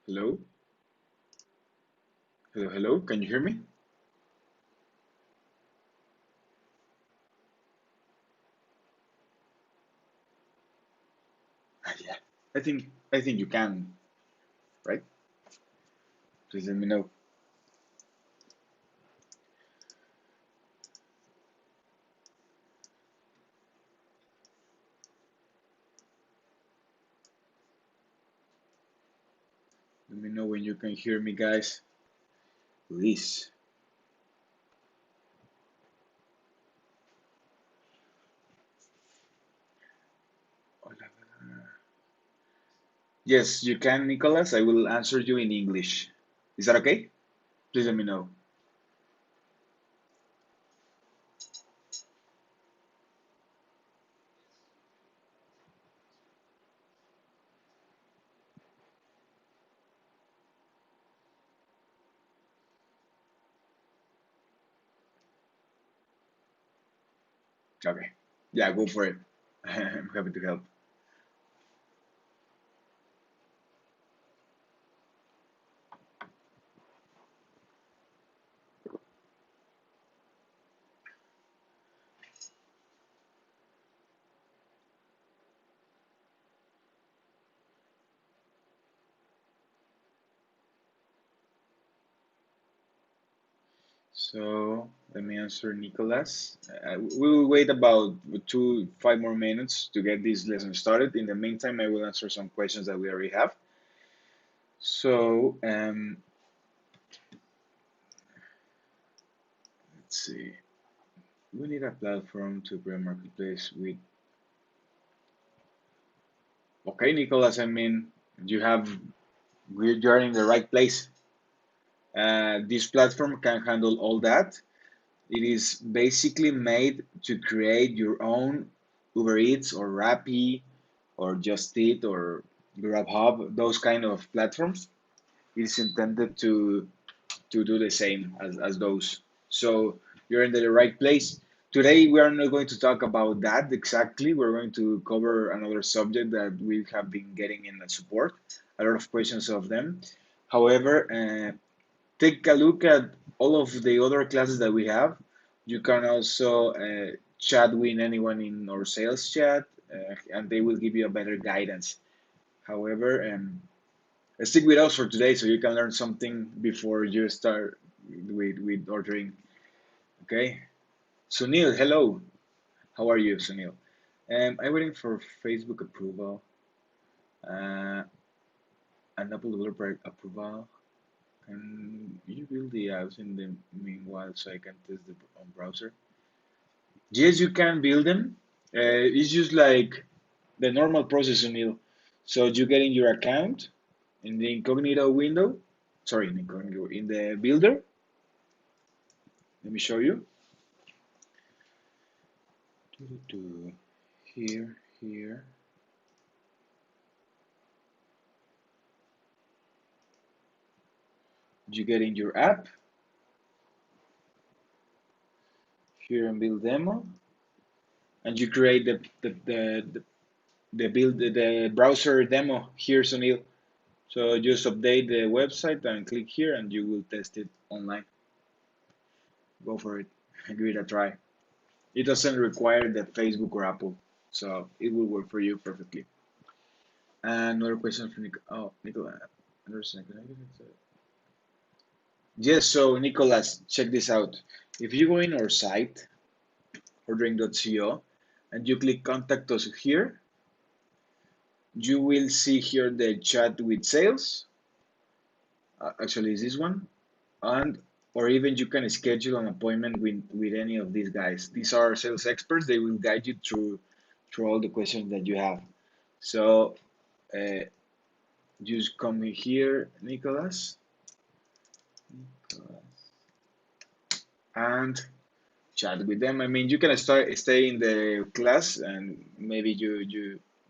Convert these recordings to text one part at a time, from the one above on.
Hello? Hello, hello, can you hear me? Yeah, I think you can, right? Please let me know. Let me know when you can hear me, guys. Please. Yes, you can, Nicholas. I will answer you in English. Is that okay? Please let me know. Okay. Yeah, go for it. I'm happy to help. So let me answer Nicholas. We will wait about 5 more minutes to get this lesson started. In the meantime, I will answer some questions that we already have. So let's see. We need a platform to create a marketplace with. Okay, Nicholas. I mean, you have you're in the right place. This platform can handle all that. It is basically made to create your own Uber Eats or Rappi or Just Eat or Grubhub, those kind of platforms. It is intended to do the same as those. So you're in the right place. Today we are not going to talk about that exactly. We're going to cover another subject that we have been getting in the support. A lot of questions of them. However, take a look at all of the other classes that we have. You can also chat with anyone in our sales chat, and they will give you a better guidance. However, stick with us for today so you can learn something before you start with ordering. Okay. Sunil, hello. How are you, Sunil? I'm waiting for Facebook approval uh, and Apple developer approval. Can you build the apps in the meanwhile so I can test the on browser? Yes, you can build them. It's just like the normal process, Sunil. So you get in your account in the incognito window. Sorry, in incognito, in the builder. Let me show you. Here, here. You get in your app here and build demo, and you create the build the browser demo here, Sunil. So just update the website and click here, and you will test it online. Go for it. Give it a try. It doesn't require the Facebook or Apple, so it will work for you perfectly. And another question from Nicola. Yes, so Nicholas, check this out. If you go in our site, ordering.co, and you click contact us here, you will see here the chat with sales. Actually, is this one? And or even you can schedule an appointment with any of these guys. These are sales experts. They will guide you through all the questions that you have. So uh, just come here, Nicholas, and chat with them. I mean, you can stay in the class, and maybe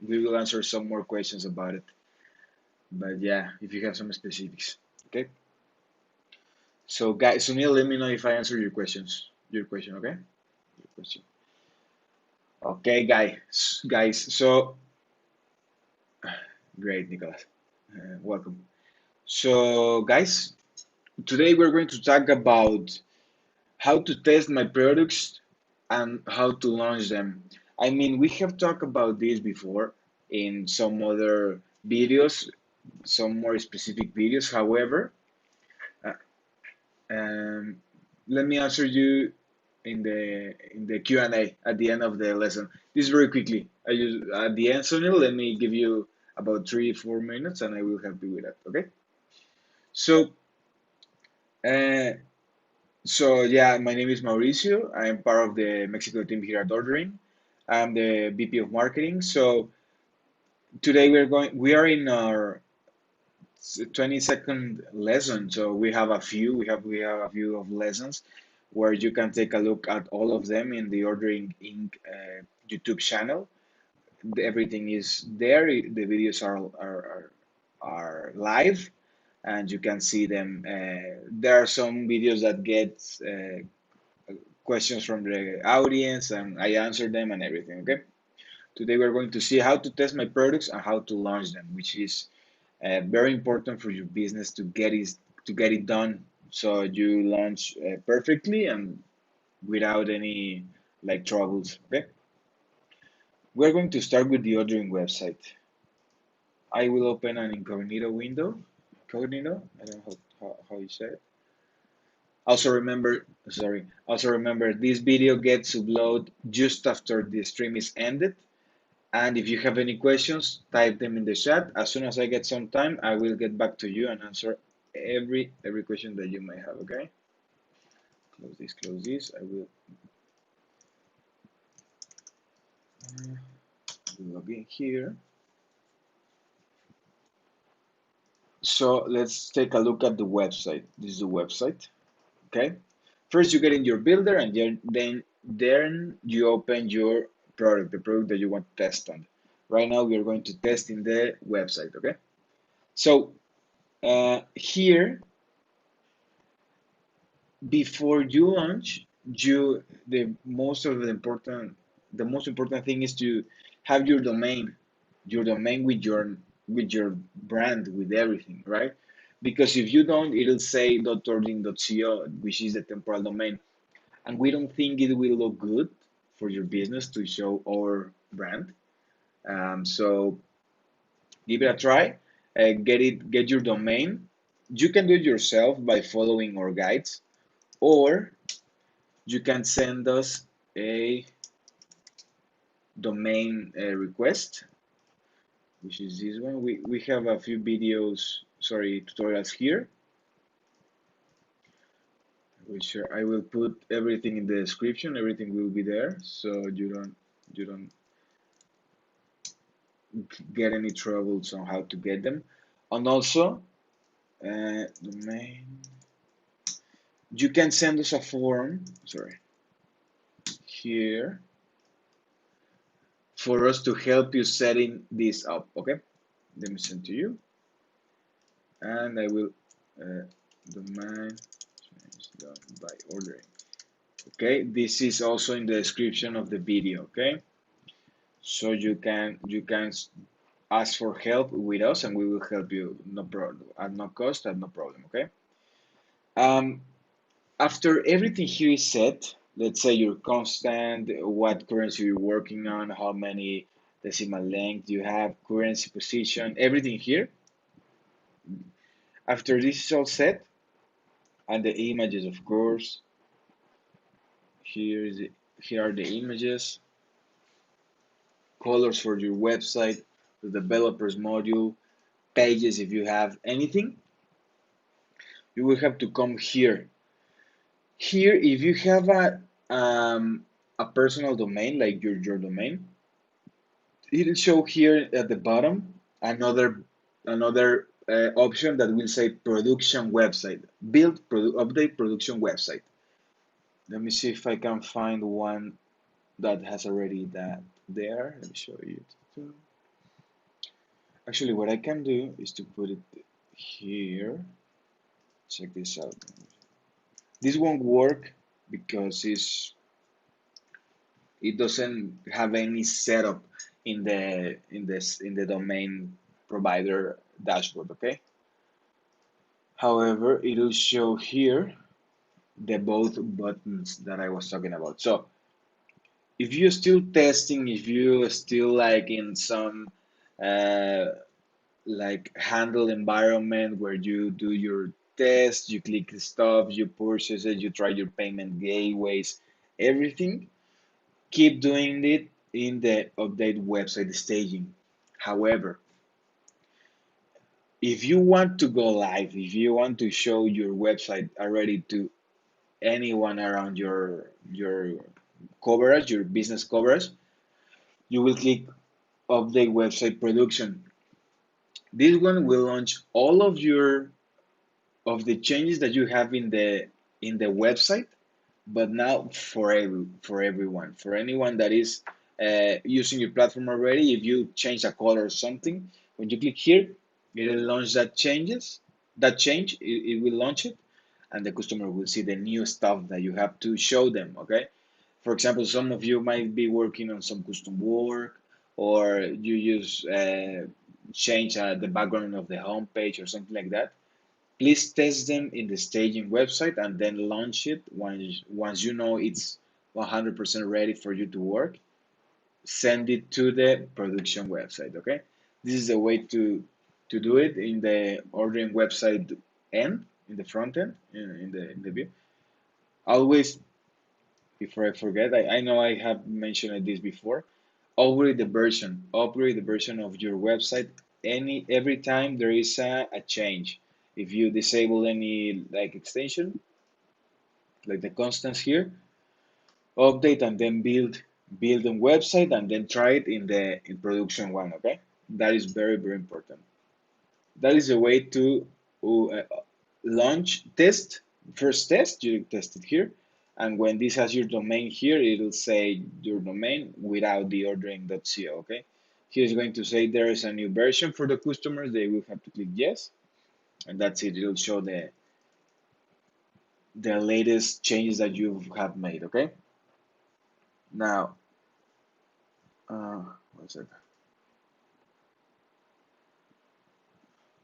we will answer some more questions about it. But yeah, if you have some specifics, okay. So guys, Sunil, let me know if I answer your questions. Your question, okay? Your question. Okay, guys. So great, Nicholas. Welcome. So, guys, today we're going to talk about how to test my products and how to launch them. I mean, we have talked about this before in some other videos, some more specific videos. However, uh, um, let me answer you in the Q&A at the end of the lesson. This very quickly. At the end, Sunil, let me give you about 3 4 minutes, and I will help you with that. Okay? So, uh, yeah, my name is Mauricio. I am part of the Mexico team here at Ordering. I'm the VP of Marketing. So today we are in our 22nd lesson. So we have a few of lessons where you can take a look at all of them in the Ordering Inc. YouTube channel. Everything is there. The videos are live, and you can see them. There are some videos that get questions from the audience, and I answer them and everything. Okay. Today we're going to see how to test my products and how to launch them, which is very important for your business to get it done so you launch perfectly and without any like troubles. Okay. We're going to start with the ordering website. I will open an incognito window. Incognito. I don't know how you say it. Also remember this video gets uploaded just after the stream is ended. And if you have any questions, type them in the chat. As soon as I get some time, I will get back to you and answer every question that you may have. Okay? Close this. Close this. I will log in here. So let's take a look at the website. This is the website. Okay. First, you get in your builder, and then you open your product, the product that you want to test on. Right now, we are going to test in the website. Okay. So here, before you launch, the most important thing is to have your domain with your brand, with everything, right? Because if you don't, it'll say .ordling.co, which is the temporal domain, and we don't think it will look good for your business to show our brand. So give it a try. Get your domain. You can do it yourself by following our guides, or you can send us a domain request, which is this one. We have a few tutorials here, which I will put everything in the description. Everything will be there, so you don't get any troubles on how to get them. And also, domain, you can send us a form, here, for us to help you setting this up, okay? Let me send to you, and I will domain change done by ordering. Okay, this is also in the description of the video, okay? So you can ask for help with us, and we will help you, no problem, at no cost, at no problem, okay? Um, After everything here is set, let's say your constant, what currency you're working on, how many decimal length you have, currency position, everything here. After this is all set, and the images, of course, here are the images, colors for your website, the developers module, pages if you have anything, you will have to come here. Here, if you have a personal domain, like your domain, it'll show here at the bottom another option that will say production website, update production website. Let me see if I can find one that has already that there. Let me show you. Actually, what I can do is to put it here. Check this out. This won't work because it doesn't have any setup in the domain provider dashboard. Okay, However, it will show here the both buttons that I was talking about. So if you're still testing, if you're still like in some uh, like handle environment where you do your test, you click stuff, you purchase it, you try your payment gateways, everything, keep doing it in the update website staging. However, if you want to go live, if you want to show your website already to anyone around your coverage, your business coverage, you will click update website production. This one will launch all of the changes that you have in the website, but now for everyone, for anyone that is using your platform already. If you change a color or something, when you click here, it will launch that change. It will launch it, and the customer will see the new stuff that you have to show them. Okay. For example, some of you might be working on some custom work, or you use change the background of the home page or something like that. Please test them in the staging website and then launch it once you know it's 100% ready for you to work. Send it to the production website. Okay, this is a way to do it in the ordering website end, in the front end, in the view. Always, before I forget, I know I have mentioned this before. Upgrade the version of your website every time there is a change. If you disable any like extension, like the constants here, update and then build a website and then try it in production one. Okay, that is very important. That is a way to uh, launch test. First test, you test it here, and when this has your domain here, it'll say your domain without the ordering.co. Okay, here's going to say there is a new version for the customers. They will have to click yes, and that's it. It'll show the latest changes that you have made. Okay, now what's it?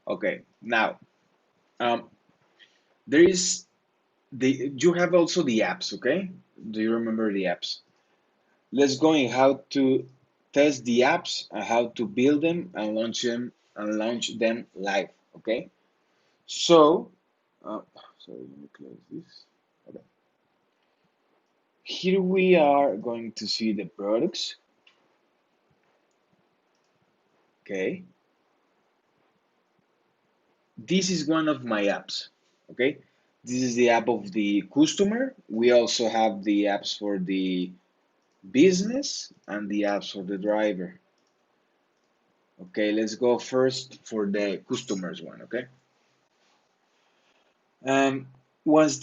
Okay, now um, there is you have also the apps. Okay, do you remember the apps? Let's go in how to test the apps and how to build them and launch them live. Okay, so sorry, let me close this. Okay, here we are going to see the products. Okay, this is one of my apps. Okay, this is the app of the customer. We also have the apps for the business and the apps for the driver. Okay, let's go first for the customers one. Okay. Um, once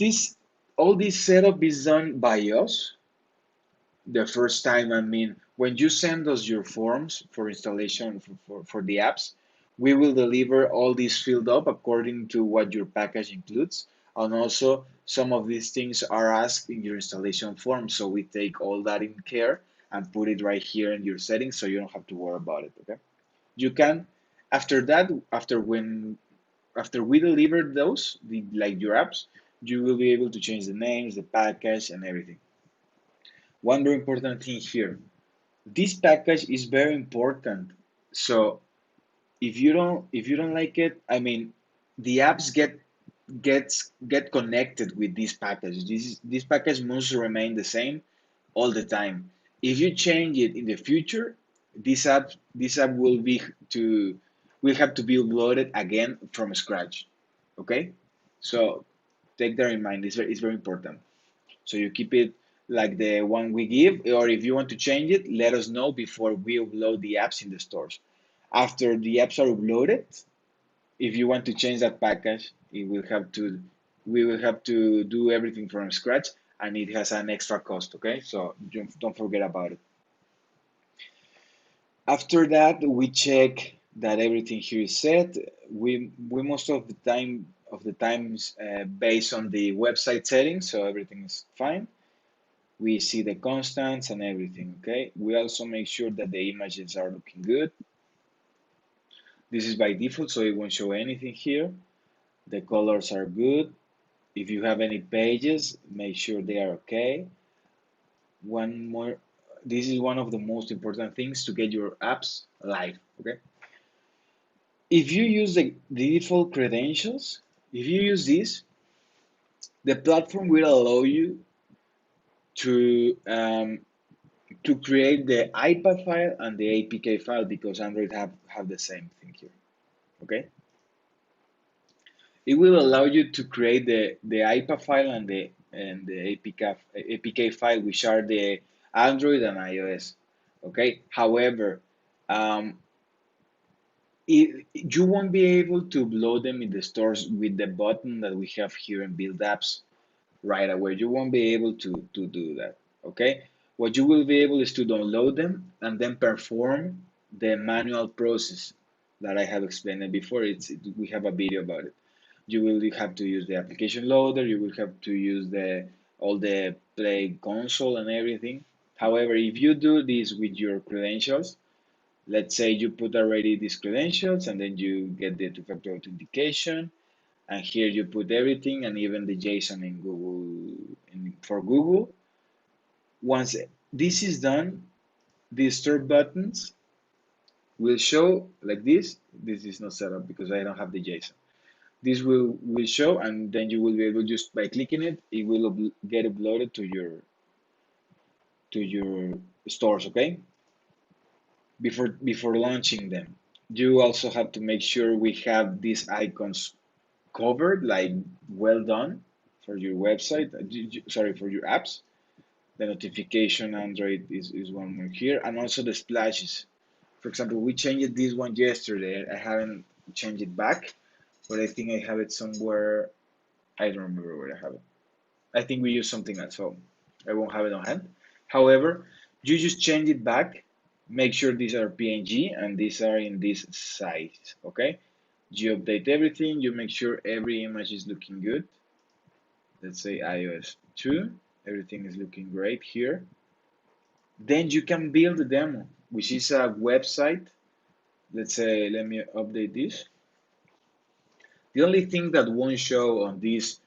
all this setup is done by us, the first time, I mean, when you send us your forms for installation for the apps, we will deliver all these filled up according to what your package includes. And also, some of these things are asked in your installation form. So we take all that in care and put it right here in your settings so you don't have to worry about it. Okay. You can, after that, after we deliver those, like your apps, you will be able to change the names, the package, and everything. One very important thing here, this package is very important. So if you don't like it, I mean, the apps get connected with this package. This package must remain the same all the time. If you change it in the future, this app will have to be uploaded again from scratch. Okay, so take that in mind. It's very important. So you keep it like the one we give, or if you want to change it, let us know before we upload the apps in the stores. After the apps are uploaded, if you want to change that package, we will have to do everything from scratch, and it has an extra cost. Okay, so don't forget about it. After that, we check that everything here is set. We most of the times based on the website settings, so everything is fine. We see the constants and everything. Okay, we also make sure that the images are looking good. This is by default, so it won't show anything here. The colors are good. If you have any pages, make sure they are okay. One more, this is one of the most important things to get your apps live, okay? If you use the default credentials, if you use this, the platform will allow you to to create the IPA file and the APK file because Android have the same thing here, okay? It will allow you to create the IPA file and the APK file, which are the Android and iOS, okay? However, um, you won't be able to load them in the stores with the button that we have here in Build Apps right away. You won't be able to do that, okay? What you will be able is to download them and then perform the manual process that I have explained before. We have a video about it. You will have to use the application loader. You will have to use the all the Play console and everything. However, if you do this with your credentials, let's say you put already these credentials and then you get the two-factor authentication, and here you put everything and even the JSON in Google for Google. Once this is done, these store buttons will show like this. This is not set up because I don't have the JSON. This will show, and then you will be able, just by clicking it, it will get uploaded to your stores, okay? Before launching them. You also have to make sure we have these icons covered, like well done for your website, sorry, for your apps. The notification Android is one more here, and also the splashes. For example, we changed this one yesterday. I haven't changed it back, but I think I have it somewhere. I don't remember where I have it. I think we use something else, so I won't have it on hand. However, you just change it back. Make sure these are PNG and these are in this size, okay? You update everything. You make sure every image is looking good. Let's say iOS 2. Everything is looking great here. Then you can build a demo, which is a website. Let's say, let me update this. The only thing that won't show on this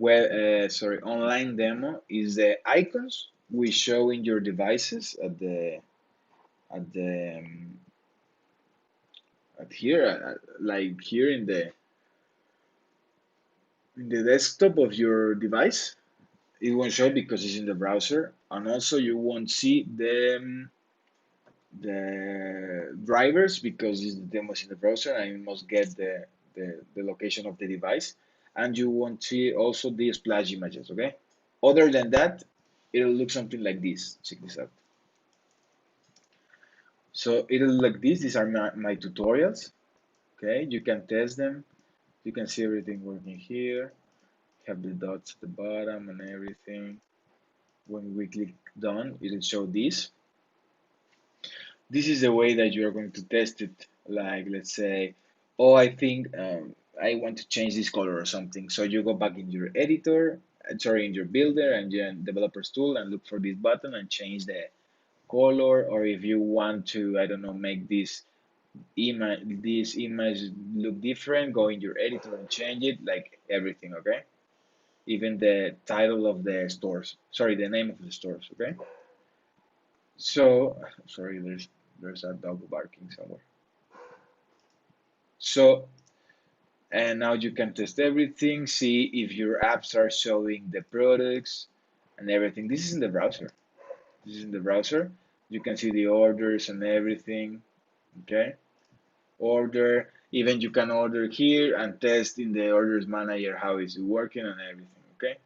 online demo is the icons we show in your devices at the at here, like here in the desktop of your device. It won't show because it's in the browser, and also you won't see the drivers because it's the demos in the browser and you must get the location of the device, and you won't see also the splash images, okay? Other than that, it'll look something like this. Check this out. So it'll look like this. These are my tutorials, okay? You can test them. You can see everything working here. Have the dots at the bottom and everything. When we click done, it'll show this. This is the way that you are going to test it. Like, let's say, oh, I think I want to change this color or something. So you go back in your editor, sorry, in your builder and your developers tool and look for this button and change the color. Or if you want to, I don't know, make this image look different, go in your editor and change it, like everything, okay? Even the title of the stores, sorry, the name of the stores, okay? So, sorry, there's a dog barking somewhere. So, and now you can test everything, see if your apps are showing the products and everything. This is in the browser. This is in the browser. You can see the orders and everything. Okay. Order. Even you can order here and test in the orders manager how is it working and everything. Okay.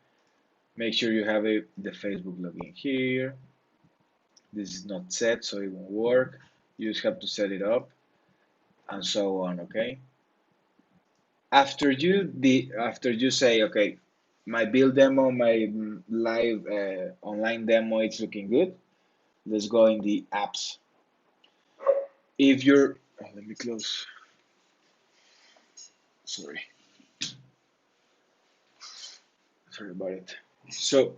Make sure you have the Facebook login here. This is not set, so it won't work. You just have to set it up and so on. Okay. After you say, okay, my build demo, my live online demo, it's looking good. Let's go in the apps. If you're, let me close. Sorry, sorry about it. So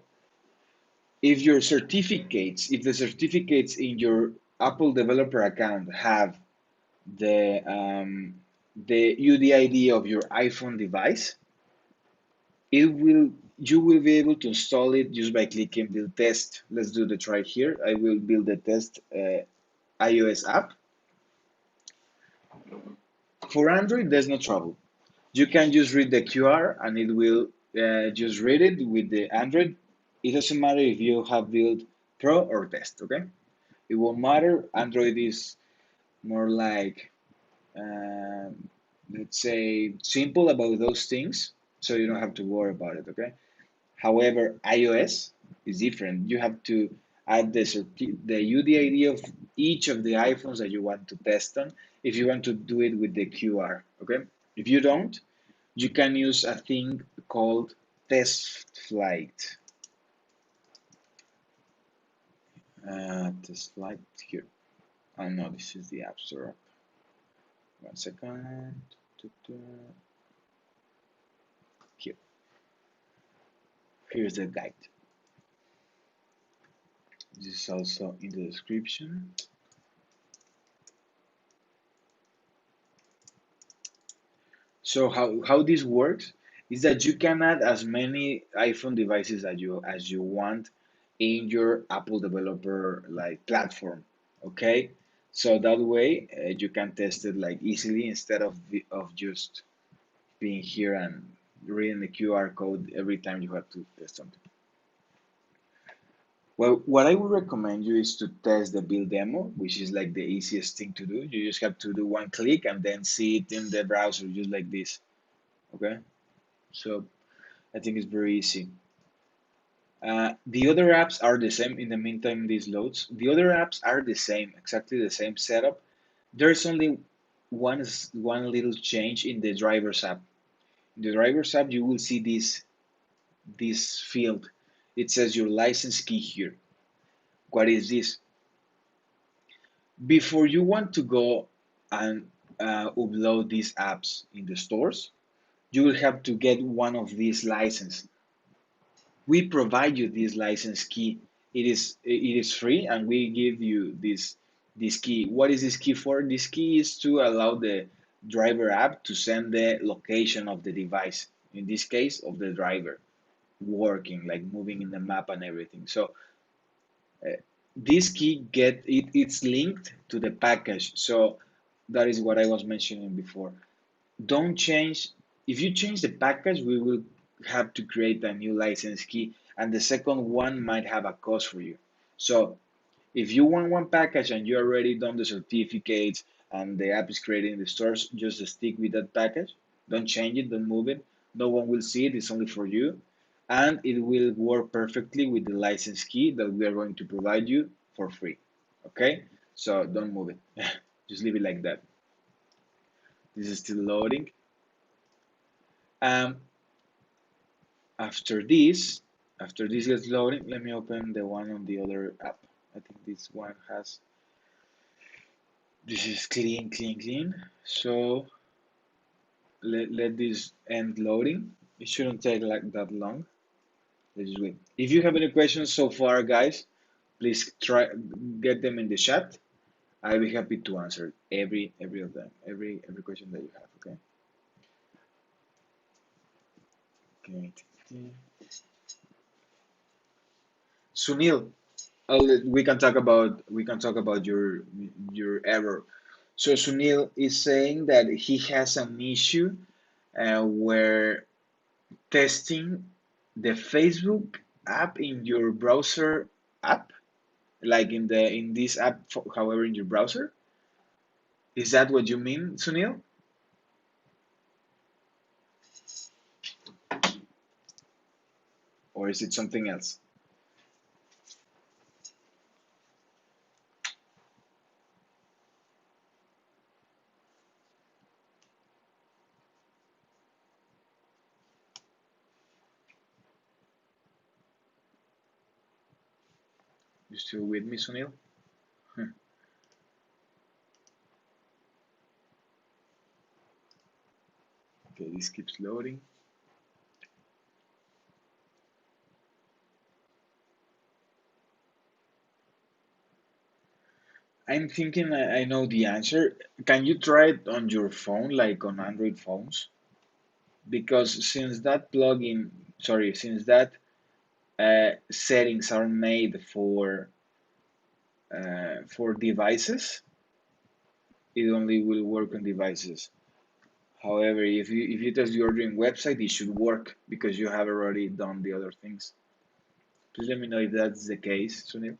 if the certificates in your Apple developer account have the the UDID of your iPhone device, it will you will be able to install it just by clicking build test. Let's do the try here. I will build the test iOS app. For Android, there's no trouble. You can just read the QR and it will just read it with the Android. It doesn't matter if you have built Pro or Test, okay? It won't matter. Android is more like, um, let's say, simple about those things, so you don't have to worry about it, okay? However, iOS is different. You have to add the UDID of each of the iPhones that you want to test on if you want to do it with the QR, okay? If you don't, you can use a thing called test flight. Test flight here. Oh no, this is the App Store. 1 second. Here. Here's the guide. This is also in the description. So how this works is that you can add as many iPhone devices as you want in your Apple developer like platform. Okay, so that way you can test it like easily instead of just being here and reading the QR code every time you have to test something. Well, what I would recommend you is to test the build demo, which is like the easiest thing to do. You just have to do one click and then see it in the browser just like this. Okay, so I think it's very easy. The other apps are the same. In the meantime, this loads. The other apps are the same, exactly the same setup. There's only one little change in the driver's app. In the driver's app, you will see this field. It says your license key here. What is this? Before you want to go and upload these apps in the stores, you will have to get one of these licenses. We provide you this license key. It is free, and we give you this key. What is this key for? This key is to allow the driver app to send the location of the device. In this case, of the driver working, like moving in the map and everything. So this key it's linked to the package. So that is what I was mentioning before. Don't change. If you change the package, we will have to create a new license key, and the second one might have a cost for you. So if you want one package and you already done the certificates and the app is created in the stores, just stick with that package. Don't change it, don't move it. No one will see it, it's only for you. And it will work perfectly with the license key that we are going to provide you for free. Okay? So don't move it. Just leave it like that. This is still loading. Um, after this, after this gets loading, let me open the one on the other app. I think this one has, this is clean. So let this end loading. It shouldn't take like that long. Let's just wait. If you have any questions so far, guys, please try get them in the chat. I'll be happy to answer every of them, every question that you have. Okay. Okay. Sunil, we can talk about your error. So Sunil is saying that he has an issue where testing the Facebook app in your browser app, like in this app, however, in your browser. Is that what you mean, Sunil, or is it something else? You still with me, Sunil? Hmm. Okay, this keeps loading. I'm thinking I know the answer. Can you try it on your phone, like on Android phones? Because since that plugin, sorry, since that settings are made for devices, it only will work on devices. However, if you test the ordering website, it should work because you have already done the other things. Please let me know if that's the case, Sunil,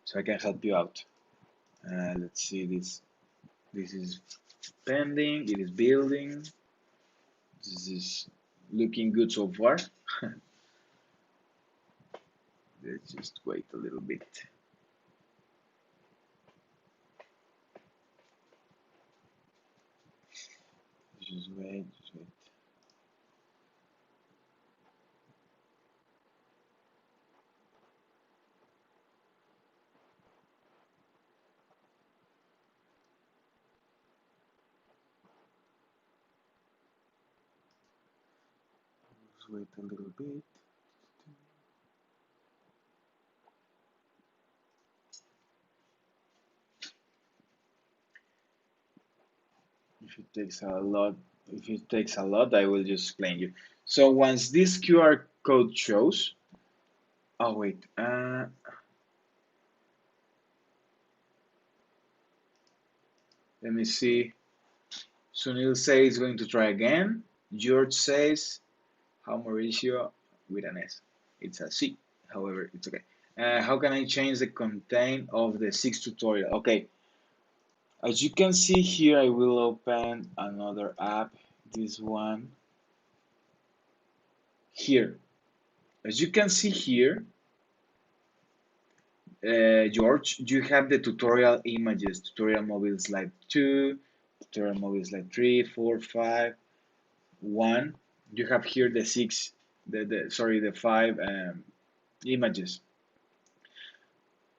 so I can help you out. Let's see this. This is pending. It is building. This is looking good so far. Let's just wait a little bit. Just wait. Just wait. Just wait a little bit. If it takes a lot, if it takes a lot, I will just explain you. So once this QR code shows, oh wait, let me see. Sunil says he's going to try again. George says, how Mauricio with an S. It's a C. However, it's okay. How can I change the content of the sixth tutorial? Okay, as you can see here, I will open another app. This one here. As you can see here, George, you have the tutorial images, tutorial mobile slide 2, tutorial mobile slide 3, 4, 5, 1. You have here the 6, the 5 images.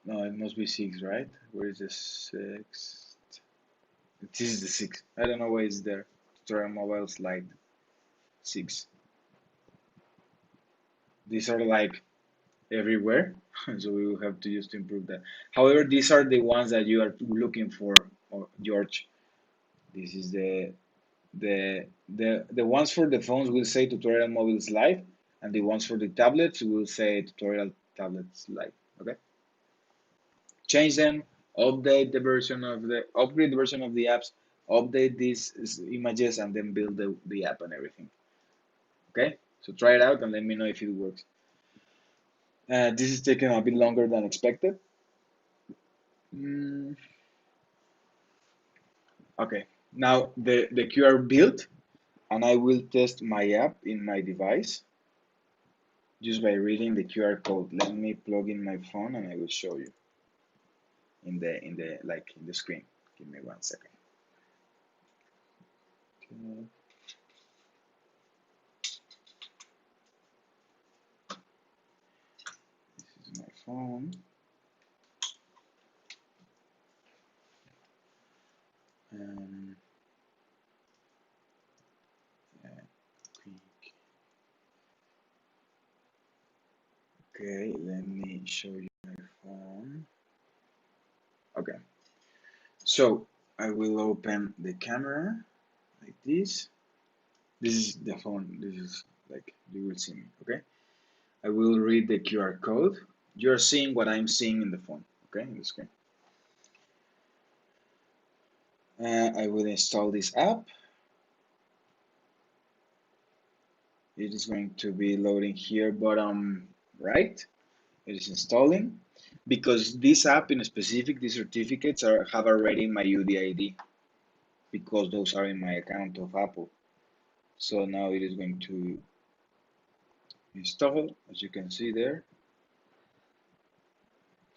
No, it must be 6, right? Where is the 6? This is the 6. I don't know why it's there. Tutorial mobile slide 6. These are like everywhere, so we will have to just improve that. However, these are the ones that you are looking for, George. This is the ones for the phones will say tutorial mobiles live, and the ones for the tablets will say tutorial tablets live. Okay, change them, upgrade the version of the apps, update these images, and then build the app and everything. Okay, so try it out and let me know if it works. This is taking a bit longer than expected. Mm, okay, now the QR built, and I will test my app in my device just by reading the QR code. Let me plug in my phone and I will show you in the screen. Give me 1 second. Okay, this is my phone. Um, yeah, quick. Okay, let me show you my phone. Okay, so I will open the camera like this. This is the phone. This is like you will see me. Okay, I will read the QR code. You're seeing what I'm seeing in the phone. Okay, in the screen. I will install this app. It is going to be loading here bottom right. It is installing because this app in specific, these certificates have already my UDID because those are in my account of Apple. So now it is going to install, as you can see there.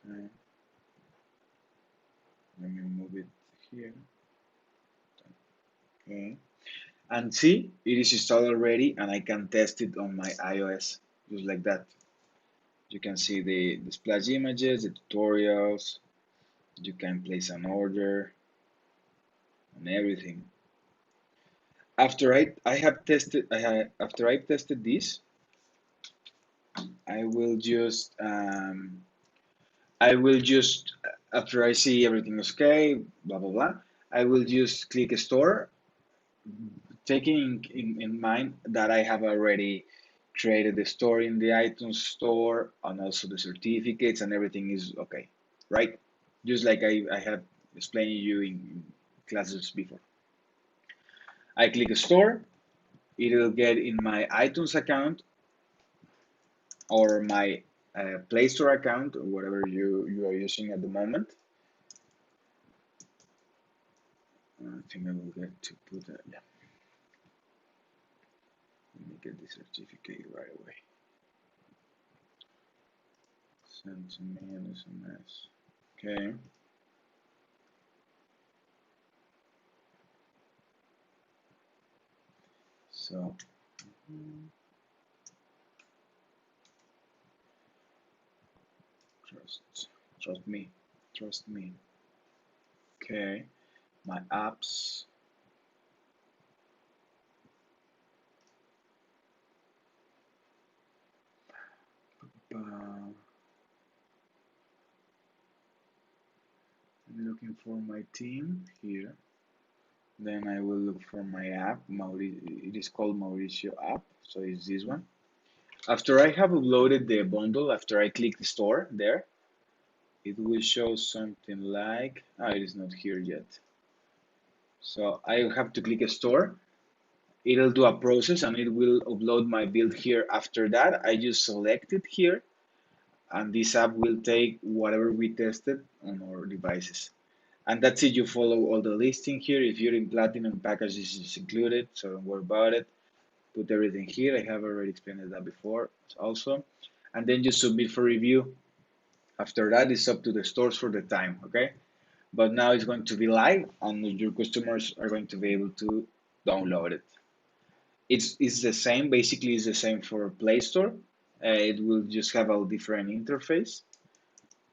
Okay. Let me move it here. Okay. And see, it is installed already and I can test it on my iOS just like that. You can see the splash images, the tutorials, you can place an order and everything. I have tested after I tested this, I will just After I see everything is okay, blah blah blah, I will just click store, taking in mind that I have already created the store in the iTunes store and also the certificates and everything is okay, right? Just like I have explained you in classes before. I click store, it will get in my iTunes account or my Play Store account, or whatever you are using at the moment. I think I will get to put that, yeah. Let me get the certificate right away. Send to me an SMS. Okay. So, trust me, trust me. Okay, my apps. I'm looking for my team here. Then I will look for my app. It is called Mauricio app, so it's this one. After I have uploaded the bundle, after I click the store there, it will show something like, it is not here yet. So I have to click a store. It'll do a process and it will upload my build here. After that, I just select it here and this app will take whatever we tested on our devices. And that's it. You follow all the listing here. If you're in platinum package, this is included, so don't worry about it. Put everything here. I have already explained that before also. And then you submit for review. After that, it's up to the stores for the time, okay? But now it's going to be live and your customers are going to be able to download it. It's the same, basically it's the same for Play Store. It will just have a different interface,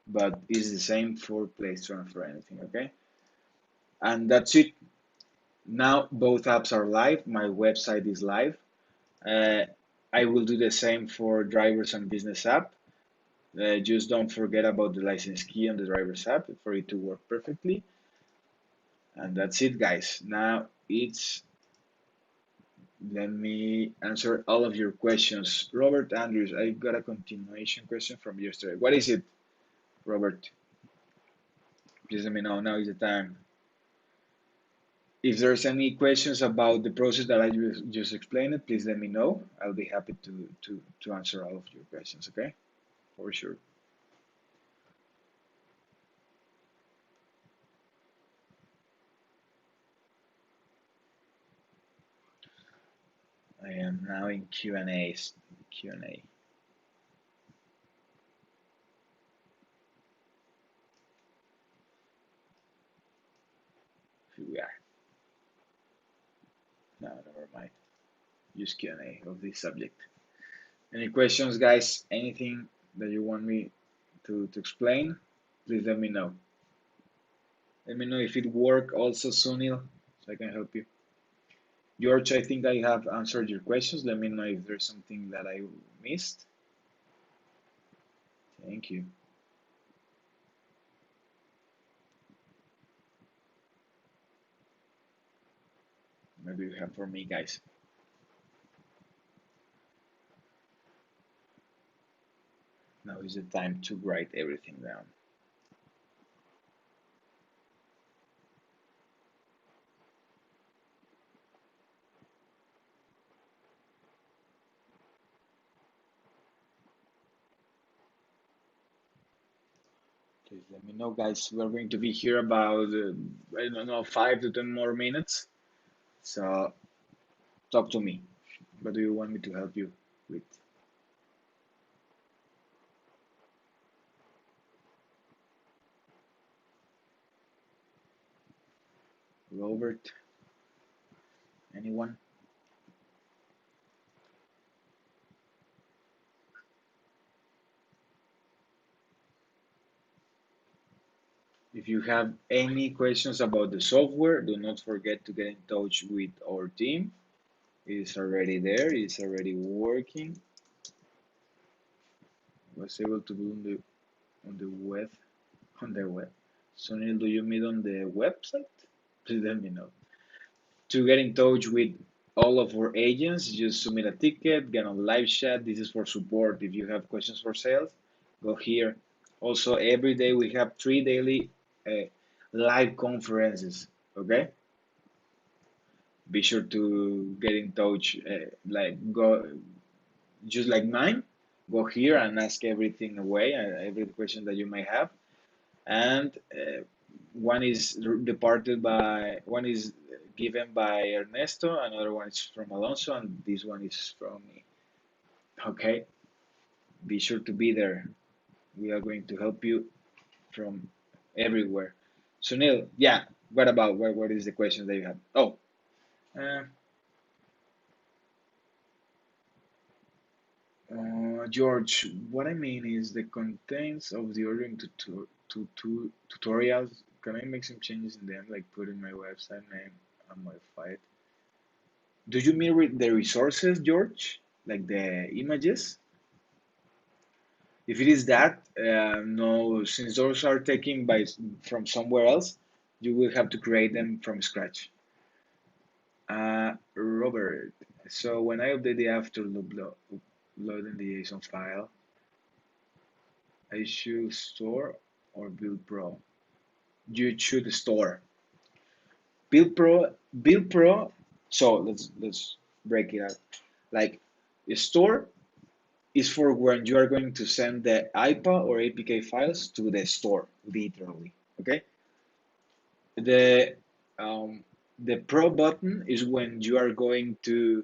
but it's the same for Play Store and for anything, okay? And that's it. Now both apps are live. My website is live. Uh, I will do the same for drivers and business app. Just don't forget about the license key on the driver's app for it to work perfectly. And that's it, guys. Now let me answer all of your questions. Robert Andrews, I got a continuation question from yesterday. What is it, Robert? Please let me know. Now is the time. If there's any questions about the process that I just explained, please let me know. I'll be happy to answer all of your questions, okay? For sure. I am now in Q&A. Q&A. Here we are. No, never mind. Use Q&A of this subject. Any questions, guys? Anything that you want me to explain? Please let me know. Let me know if it worked also, Sunil, so I can help you. George, I think I have answered your questions. Let me know if there's something that I missed. Thank you. Maybe you have for me, guys. Now is the time to write everything down. Please let me know, guys. We're going to be here about, I don't know, 5 to 10 more minutes. So talk to me. What do you want me to help you with? Robert? Anyone? If you have any questions about the software, do not forget to get in touch with our team. It is already there. It is already working. Was able to do on the web. Sunil, do you meet on the website? Please let me know. To get in touch with all of our agents, just submit a ticket, get on live chat. This is for support. If you have questions for sales, go here. Also, every day we have 3 daily uh, live conferences. Okay, be sure to get in touch. Like go, just like mine. Go here and ask everything away, every question that you may have. And one is departed by one is given by Ernesto, another one is from Alonso, and this one is from me. Okay, be sure to be there. We are going to help you from everywhere. Sunil, yeah, what about what is the question that you have? Oh, uh, George, what I mean is the contents of the ordering tutorials. Can I make some changes in them, like put in my website name and modify it? Do you mean the resources, George? Like the images? If it is that, no, since those are taken by from somewhere else, you will have to create them from scratch. Robert, so when I update the after loop loading the JSON file, I should store or build pro. You should store. Build pro. So let's break it out. Like store is for when you are going to send the IPA or APK files to the store, literally. Okay. The um, the pro button is when you are going to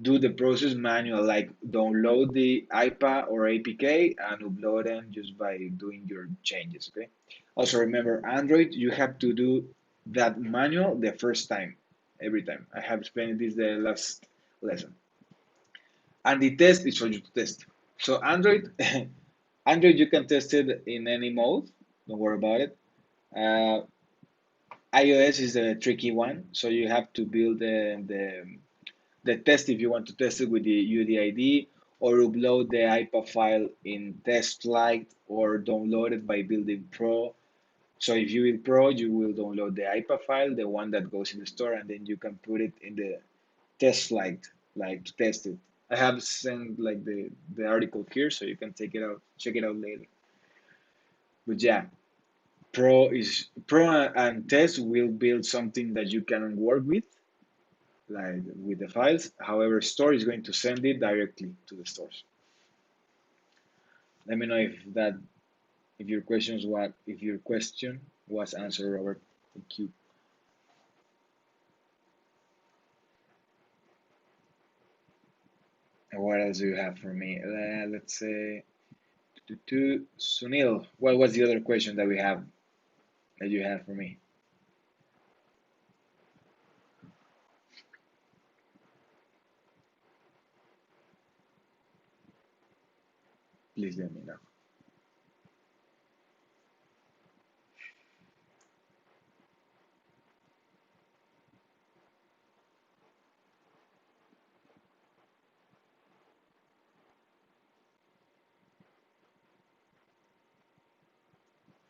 do the process manual, like download the IPA or APK and upload them just by doing your changes. Okay. Also remember, Android, you have to do that manual the first time, every time. I have explained this the last lesson. And the test is for you to test. So Android, Android, you can test it in any mode. Don't worry about it. Uh, iOS is the tricky one, so you have to build the test if you want to test it with the UDID, or upload the IPA file in test light, or download it by building Pro. So if you build Pro, you will download the IPA file, the one that goes in the store, and then you can put it in the test light, like to test it. I have sent like the article here, so you can take it out, check it out later. But yeah, Pro and test will build something that you can work with, like with the files. However, store is going to send it directly to the stores. Let me know if your question was answered, Robert. Thank you. What else do you have for me? Let's say Sunil. What was the other question that we have that you have for me? Please let me know.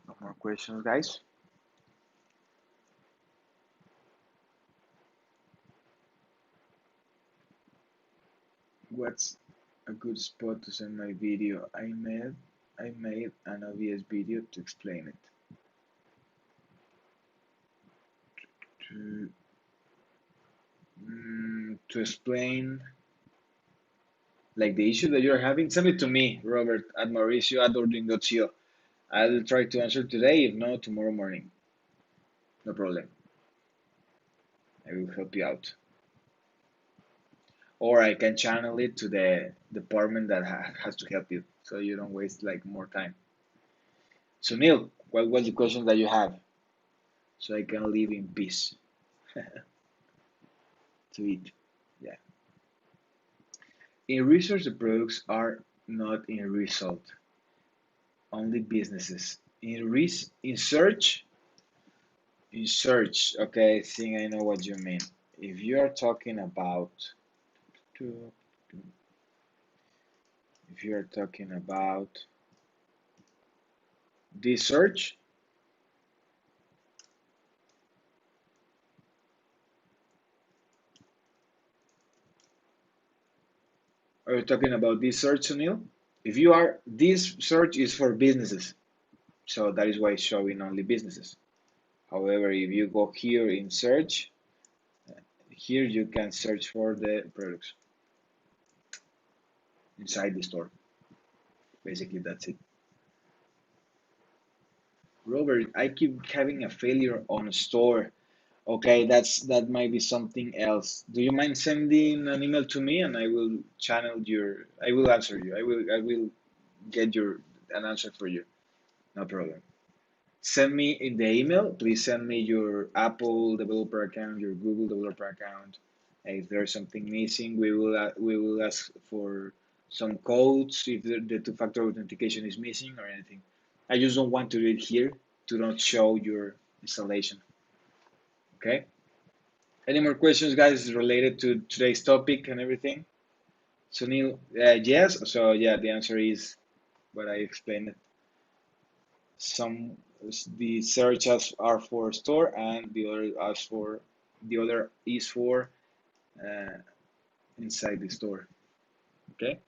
No more questions, guys. What's a good spot to send my video? I made an obvious video to explain it. To to explain like the issue that you're having, send it to me, Robert, at Mauricio@ordering.co. I'll try to answer today, if not tomorrow morning. No problem. I will help you out. Or I can channel it to the department that has to help you, so you don't waste like more time. So Neil, what was the question that you have? So I can live in peace to eat. Yeah. In research, the products are not in result, only businesses. In search, okay, I think I know what you mean. If you are talking about, if you are talking about this search, are you talking about this search, Sunil? If you are, this search is for businesses, so that is why it's showing only businesses. However, if you go here in search, here you can search for the products inside the store. Basically, that's it. Robert, I keep having a failure on store. Okay, that might be something else. Do you mind sending an email to me and I will channel your, I will answer you. I will get your an answer for you. No problem. Send me in the email. Please send me your Apple developer account, your Google developer account. If there's something missing, we will ask for some codes if the two-factor authentication is missing or anything. I just don't want to do it here to not show your installation. Okay. Any more questions, guys, related to today's topic and everything? Sunil, yes. So yeah, the answer is what I explained. Some the searches are for store and the other is for uh, inside the store. Okay,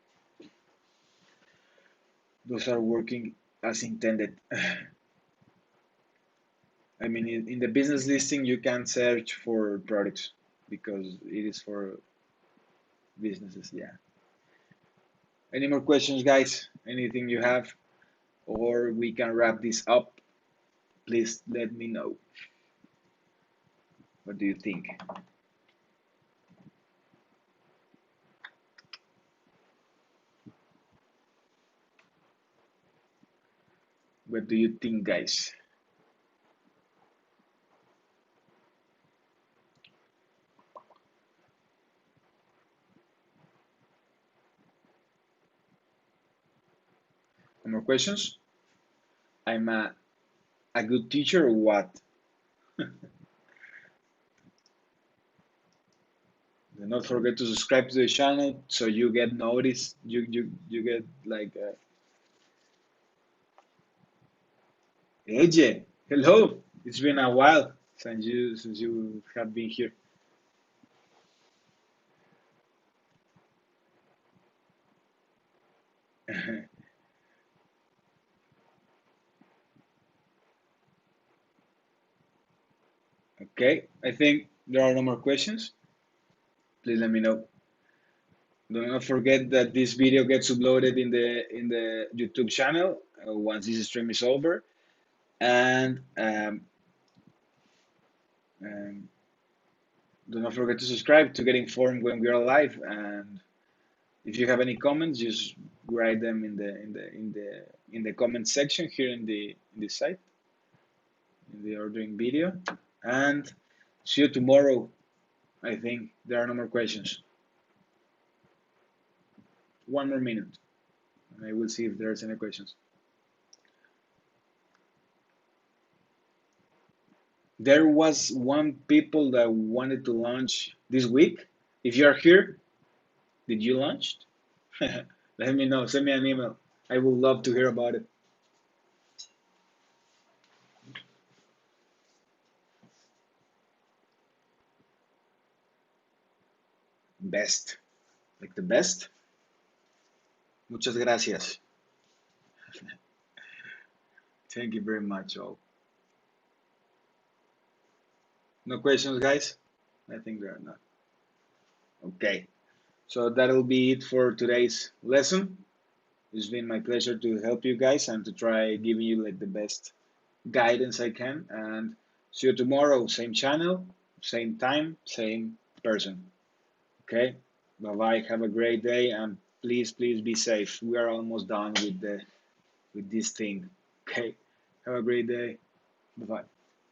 those are working as intended. I mean, in the business listing, you can search for products because it is for businesses. Yeah. Any more questions, guys? Anything you have, or we can wrap this up? Please let me know. What do you think? What do you think, guys? Any more questions? I'm a good teacher or what? Do not forget to subscribe to the channel so you get noticed. You get like AJ. Hello. It's been a while since you have been here. Okay. I think there are no more questions. Please let me know. Do not forget that this video gets uploaded in the YouTube channel once this stream is over, and um, do not forget to subscribe to get informed when we are live. And if you have any comments, just write them in the comment section here in the site in the ordering video. And see you tomorrow. I think there are no more questions. One more minute, and I will see if there's any questions. There was one people that wanted to launch this week. If you are here, did you launch? Let me know. Send me an email. I would love to hear about it. Best. Like the best? Muchas gracias. Thank you very much, all. No questions, guys? I think there are not. Okay. So that'll be it for today's lesson. It's been my pleasure to help you guys and to try giving you like the best guidance I can. And see you tomorrow, same channel, same time, same person. Okay? Bye bye. Have a great day and please, please be safe. We are almost done with this thing. Okay? Have a great day. Bye bye.